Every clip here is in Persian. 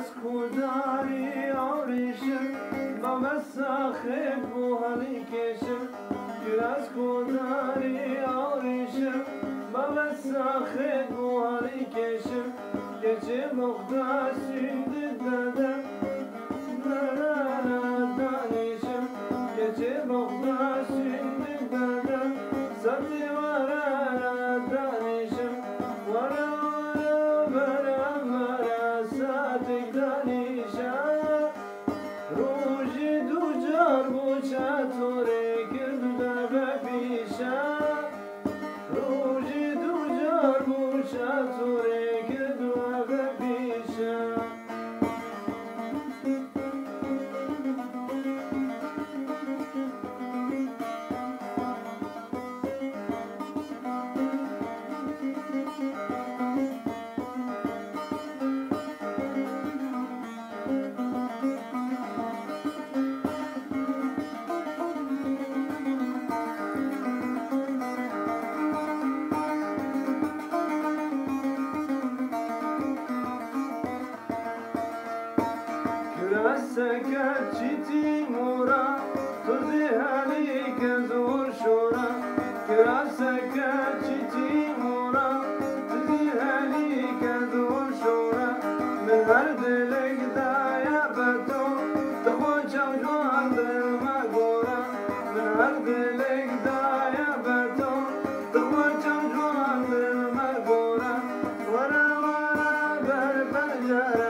کوداری آریشم با مساخت بوهلی کشم گراز کوداری آریشم با مساخت بوهلی کشم گرچه مقداسی دادم دانشم گرچه مقداسی دادم ساتی ورا دانشم ورا روزی دو جار بو چطوره کرد به پیشم روزی دو جار بو چطوره کرد به پیشم سكت شتي مورا تزي عليك زور شورا كرا سكت شتي مورا تزي عليك زور شورا من هرد لك دايا بتو تخوش وجوان بالمقورا من هرد لك دايا بتو تخوش وجوان بالمقورا ورا ورا بالبجرة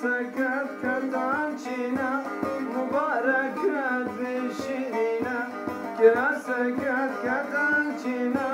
سكت كتانشينا مباركات بشيرينا كرا سكت كتانشينا